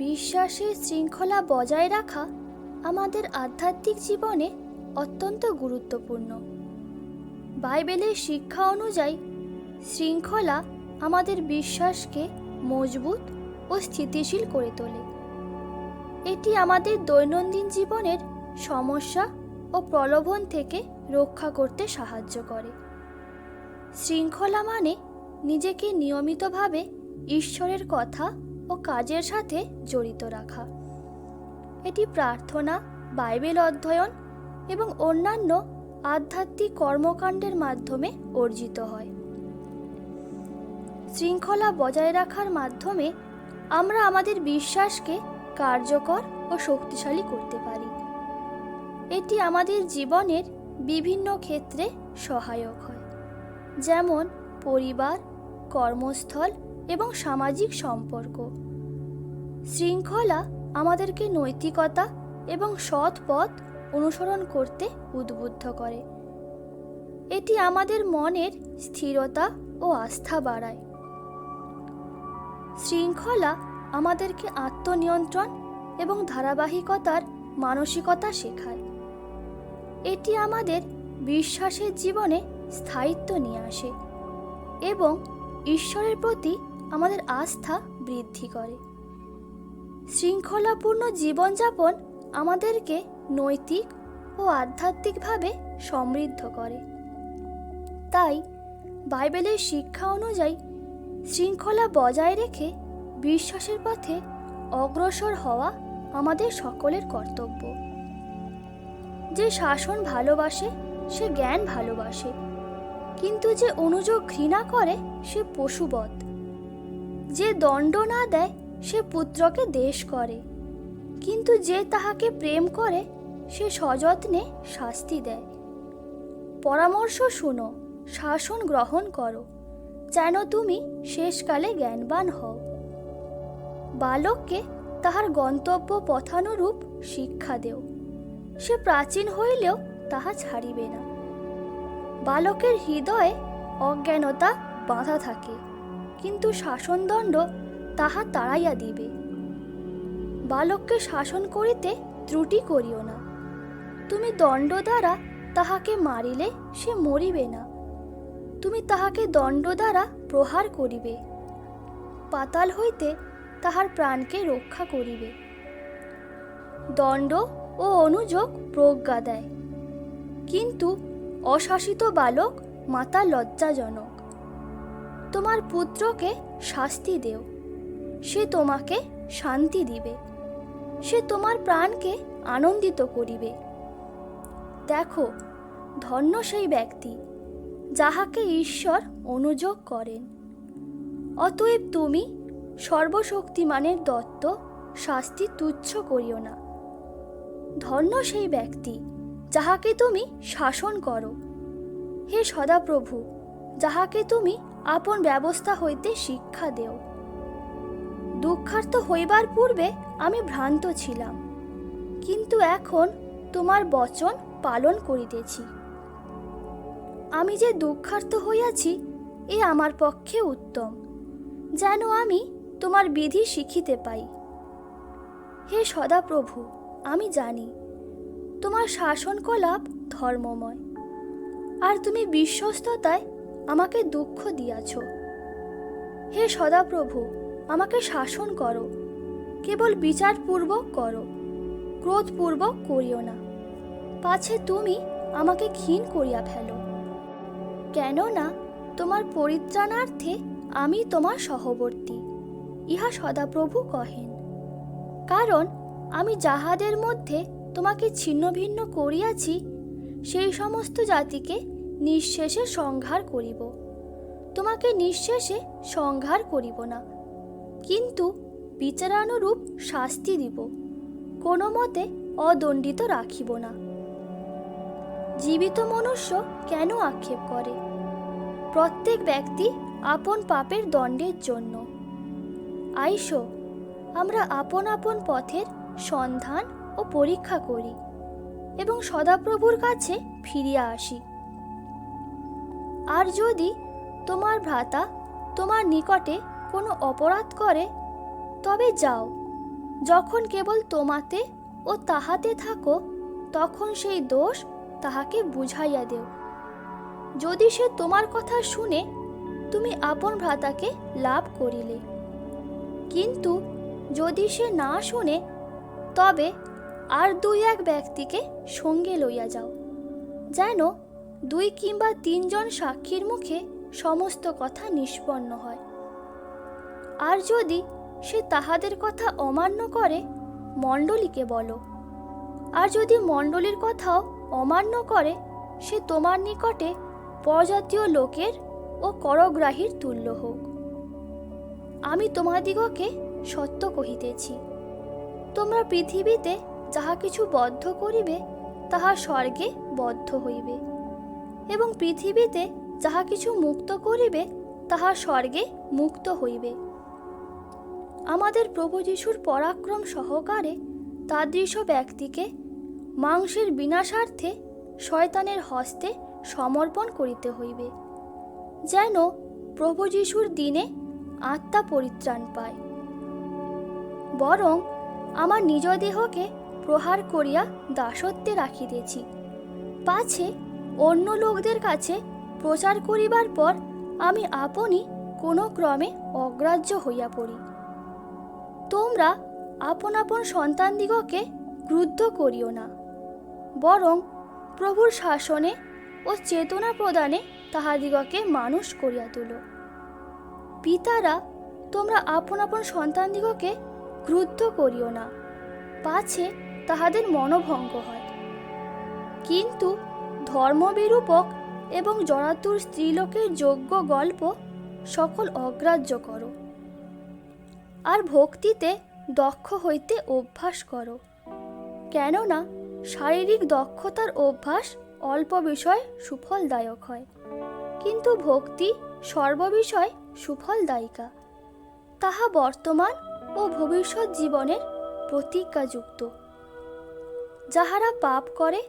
বিশ্বাসের শৃঙ্খলা বজায় রাখা আমাদের আধ্যাত্মিক জীবনে অত্যন্ত গুরুত্বপূর্ণ। বাইবেলের শিক্ষা অনুযায়ী শৃঙ্খলা আমাদের বিশ্বাসকে মজবুত ও স্থিতিশীল করে তোলে। এটি আমাদের দৈনন্দিন জীবনের সমস্যা ও প্রলোভন থেকে রক্ষা করতে সাহায্য করে। শৃঙ্খলা মানে নিজেকে নিয়মিতভাবে ঈশ্বরের কথা ও কাজের সাথে জড়িত রাখা। এটি প্রার্থনা, বাইবেল অধ্যয়ন এবং অন্যান্য আধ্যাত্মিক কর্মকাণ্ডের মাধ্যমে অর্জিত হয়। শৃঙ্খলা বজায় রাখার মাধ্যমে আমরা আমাদের বিশ্বাসকে কার্যকর ও শক্তিশালী করতে পারি। এটি আমাদের জীবনের বিভিন্ন ক্ষেত্রে সহায়ক হয়, যেমন পরিবার, কর্মস্থল এবং সামাজিক সম্পর্ক। শৃঙ্খলা আমাদেরকে নৈতিকতা এবং সৎ পথ অনুসরণ করতে উদ্বুদ্ধ করে। এটি আমাদের মনের স্থিরতা ও আস্থা বাড়ায়। শৃঙ্খলা আমাদেরকে আত্মনিয়ন্ত্রণ এবং ধারাবাহিকতার মানসিকতা শেখায়। এটি আমাদের বিশ্বাসের জীবনে স্থায়িত্ব নিয়ে আসে এবং ঈশ্বরের প্রতি আমাদের আস্থা বৃদ্ধি করে। শৃঙ্খলাপূর্ণ জীবনযাপন আমাদেরকে নৈতিক ও আধ্যাত্মিকভাবে সমৃদ্ধ করে। তাই বাইবেলের শিক্ষা অনুযায়ী শৃঙ্খলা বজায় রেখে বিশ্বাসের পথে অগ্রসর হওয়া আমাদের সকলের কর্তব্য। যে শাসন ভালোবাসে সে জ্ঞান ভালোবাসে, কিন্তু যে অনুযোগ ঘৃণা করে সে পশুবৎ। যে দণ্ড না দেয় সে পুত্রকে দ্বেষ করে, কিন্তু যে তাহাকে প্রেম করে সে সযত্নে শাস্তি দেয়। পরামর্শ শুনো, শাসন গ্রহণ করো, যেন তুমি শেষকালে জ্ঞানবান হও। বালককে তাহার গন্তব্য পথানুরূপ শিক্ষা দেও, সে প্রাচীন হইলেও তাহা ছাড়িবে না। বালকের হৃদয়ে অজ্ঞানতা বাঁধা থাকে, কিন্তু শাসনদণ্ড তাহা তাড়াইয়া দিবে। বালককে শাসন করিতে ত্রুটি করিও না। তুমি দণ্ড দ্বারা তাহাকে মারিলে সে মরিবে না, তুমি তাহাকে দণ্ড দ্বারা প্রহার করিবে, পাতাল হইতে তাহার প্রাণকে রক্ষা করিবে। দণ্ড ও অনুযোগ প্রজ্ঞা দেয়, কিন্তু অশাসিত বালক মাতা লজ্জাজনক। তোমার পুত্রকে শাস্তি দেও, সে তোমাকে শান্তি দিবে, সে তোমার প্রাণকে আনন্দিত করিবে। দেখো, ধন্য সেই ব্যক্তি যাহাকে ঈশ্বর অনুযোগ করেন। অতএব তুমি সর্বশক্তিমানের দত্ত শাস্তি তুচ্ছ করিও না। ধন্য সেই ব্যক্তি যাহাকে তুমি শাসন করো। হে সদাপ্রভু, যাহাকে তুমি আপন ব্যবস্থা হইতে শিক্ষা দেও। দুঃখার্ত হইবার পূর্বে আমি ভ্রান্ত ছিলাম, কিন্তু এখন তোমার বচন পালন করিতেছি। আমি যে দুঃখার্ত হইয়াছি এ আমার পক্ষে উত্তম, যেন আমি তোমার বিধি শিখিতে পাই। হে সদাপ্রভু, আমি জানি তোমার শাসনকলাপ ধর্মময়, আর তুমি বিশ্বস্ততায় আমাকে দুঃখ দিয়াছ। হে সদাপ্রভু, আমাকে শাসন করো, কেবল বিচারপূর্বক করো, ক্রোধপূর্বক করিও না, পাছে তুমি আমাকে ক্ষীণ করিয়া ফেলো। কেননা তোমার পরিত্রাণার্থে আমি তোমার সহবর্তী, ইহা সদাপ্রভু কহেন। কারণ আমি যাহাদের মধ্যে তোমাকে ছিন্ন ভিন্ন করিয়াছি সেই সমস্ত জাতিকে নিঃশেষে সংহার করিব। তোমাকে নিঃশেষে সংহার করিব না, কিন্তু বিচারানুরূপ শাস্তি দিব, কোনো মতে অদণ্ডিত রাখিব না। জীবিত মনুষ্য কেন আক্ষেপ করে? প্রত্যেক ব্যক্তি আপন পাপের দণ্ডের জন্য। আইসো, আমরা আপন আপন পথের সন্ধান ও পরীক্ষা করি এবং সদাপ্রভুর কাছে ফিরিয়া আসি। আর যদি তোমার ভ্রাতা তোমার নিকটে কোনো অপরাধ করে, তবে যাও, যখন কেবল তোমাতে ও তাহাতে থাকো, তখন সেই দোষ তাহাকে বুঝাইয়া দেও। যদি সে তোমার কথা শুনে, তুমি আপন ভ্রাতাকে লাভ করিলে। কিন্তু যদি সে না শুনে, তবে আর 2-1 ব্যক্তিকে সঙ্গে লইয়া যাও, যেন 2 কিংবা 3 জন সাক্ষীর মুখে সমস্ত কথা নিষ্পন্ন হয়। আর যদি সে তাহাদের কথা অমান্য করে, মণ্ডলীকে বলো। আর যদি মণ্ডলীর কথাও অমান্য করে, সে তোমার নিকটে পরজাতীয় লোকের ও করগ্রাহীর তুল্য হোক। আমি তোমাদিগকে সত্য কহিতেছি, তোমরা পৃথিবীতে যাহা কিছু বদ্ধ করিবে, তাহা স্বর্গে বদ্ধ হইবে, এবং পৃথিবীতে যাহা কিছু মুক্ত করিবে, তাহা স্বর্গে মুক্ত হইবে। আমাদের প্রভু যীশুর পরাক্রম সহকারে তাদৃশ ব্যক্তিকে মাংসের বিনাশার্থে শয়তানের হস্তে সমর্পণ করিতে হইবে, যেন প্রভু যীশুর দিনে আত্মা পরিত্রাণ পায়। বরং আমার নিজ দেহকে প্রহার করিয়া দাসত্বে রাখিতেছি, পাছে অন্য লোকদের কাছে প্রচার করিবার পর আমি আপনি কোনো ক্রমে অগ্রাহ্য হইয়া পড়ি। তোমরা আপন আপন সন্তানদিগকে ক্রুদ্ধ করিও না, বরং প্রভুর শাসনে ও চেতনা প্রদানে তাহাদিগকে মানুষ করিয়া তুলো। পিতারা, তোমরা আপন আপন সন্তানদিগকে ক্রুদ্ধ করিও না, পাছে তাহাদের মনোভঙ্গ হয়। কিন্তু ধর্মবিরূপক এবং জরাতুর স্ত্রীলোকের যোগ্য গল্প সকল অগ্রাহ্য করো, আর ভক্তিতে দক্ষ হইতে অভ্যাস করো। কেননা শারীরিক দক্ষতার অভ্যাস অল্প বিষয় সুফলদায়ক হয়, কিন্তু ভক্তি সর্ববিষয় সুফলদায়িকা। তাহা বর্তমান ও ভবিষ্যৎ জীবনের প্রতিজ্ঞাযুক্ত। যাহারা পাপ করে,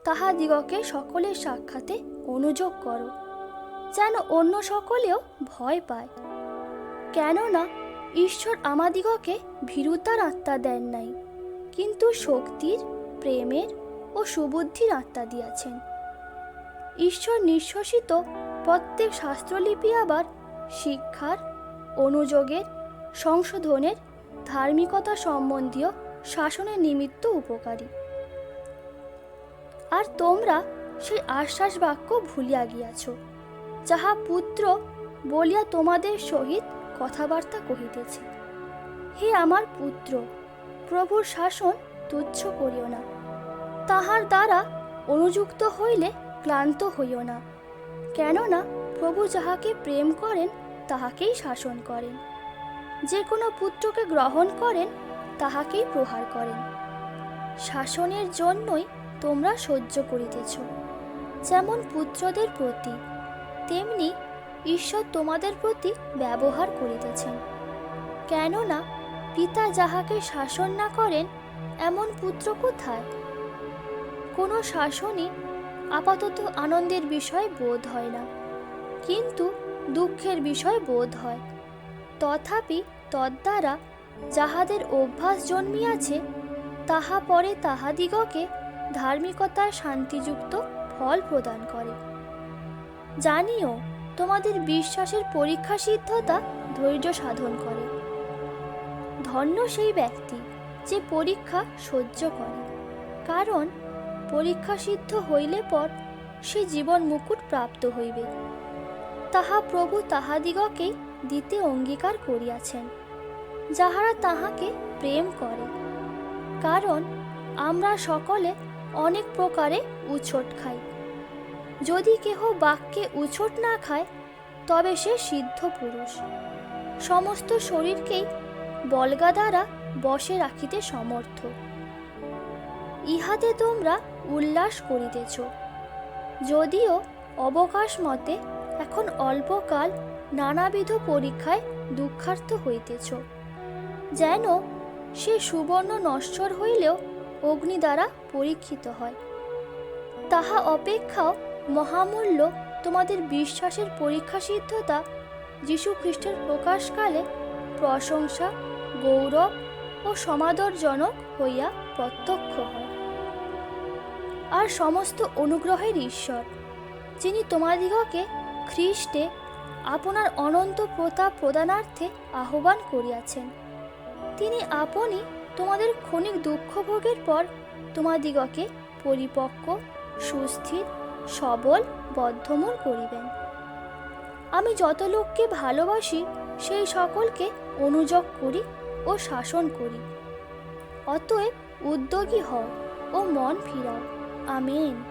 তাহাদিগকে সকলের সাক্ষাতে অনুযোগ করো, যেন অন্য সকলেও ভয় পায়। কেননা ঈশ্বর আমাদিগকে ভীরুতার আত্মা দেন নাই, কিন্তু শক্তির, প্রেমের ও সুবুদ্ধির আত্মা দিয়াছেন। ঈশ্বর নিঃশ্বসিত প্রত্যেক শাস্ত্রলিপি আবার শিক্ষার, অনুযোগের, সংশোধনের, ধার্মিকতা সম্বন্ধীয় শাসনের নিমিত্ত উপকারী। আর তোমরা সেই আশ্বাস বাক্য ভুলিয়া গিয়াছ, যাহা পুত্র বলিয়া তোমাদের সহিত কথাবার্তা কহিতেছি। হে আমার পুত্র, প্রভুর শাসন তুচ্ছ করিও না, তাহার দ্বারা অনুযুক্ত হইলে ক্লান্ত হইও না। কেননা প্রভু যাহাকে প্রেম করেন, তাহাকেই শাসন করেন। যে কোনো পুত্রকে গ্রহণ করেন, তাহাকেই প্রহার করেন। শাসনের জন্যই তোমরা সহ্য করিতেছ, যেমন পুত্রদের প্রতি, তেমনি ঈশ্বর তোমাদের প্রতি ব্যবহার করিতেছেন। কেননা পিতা যাহাকে শাসন না করেন, এমন পুত্র কোথায়? কোনো শাসনই আপাতত আনন্দের বিষয় বোধ হয় না, কিন্তু দুঃখের বিষয় বোধ হয়। তথাপি তদ্বারা যাহাদের অভ্যাস জন্মিয়াছে, তাহা পরে তাহাদিগকে ধার্মিকতার শান্তিযুক্ত ফল প্রদান করে। জানিও, তোমাদের বিশ্বাসের পরীক্ষা সিদ্ধতা ধৈর্য সাধন করে। ধন্য সেই ব্যক্তি যে পরীক্ষা সহ্য করে, কারণ পরীক্ষা সিদ্ধ হইলে পর সে জীবন মুকুট প্রাপ্ত হইবে। তাহা প্রভু তাহাদিগকেই দিতে অঙ্গীকার করিয়াছেন, যাহারা তাহাকে প্রেম করে। কারণ আমরা সকলে অনেক প্রকারে উছট খাই। যদি কেহ বাক্যে উছট না খায়, তবে সে সিদ্ধ পুরুষ, সমস্ত শরীরকেই বল্গা দ্বারা বশে রাখিতে সমর্থ। ইহাতে তোমরা উল্লাস করিতেছ, যদিও অবকাশ মতে এখন অল্পকাল নানাবিধ পরীক্ষায় দুঃখার্থ হইতেছ, যেন সে সুবর্ণ নশ্বর হইলেও অগ্নি দ্বারা পরীক্ষিত হয়। তাহা অপেক্ষাও মহামূল্য তোমাদের বিশ্বাসের পরীক্ষা সিদ্ধতা যীশু খ্রিস্টের প্রকাশকালে প্রশংসা, গৌরব ও ও সমাদরজনক হইয়া প্রত্যক্ষ হয়। আর সমস্ত অনুগ্রহের ঈশ্বর, যিনি তোমাদিগকে খ্রিস্টে আপনার অনন্ত প্রতাপ প্রদানার্থে আহ্বান করিয়াছেন, তিনি আপনি তোমাদের ক্ষণিক দুঃখভোগের পর তোমাদিগকে পরিপক্ক, সুস্থির, সবল, বদ্ধমূল করিবেন। আমি যত লোককে ভালোবাসি সেই সকলকে অনুযোগ করি ও শাসন করি। অতএব উদ্যোগী হও ও মন ফিরাও। আমেন।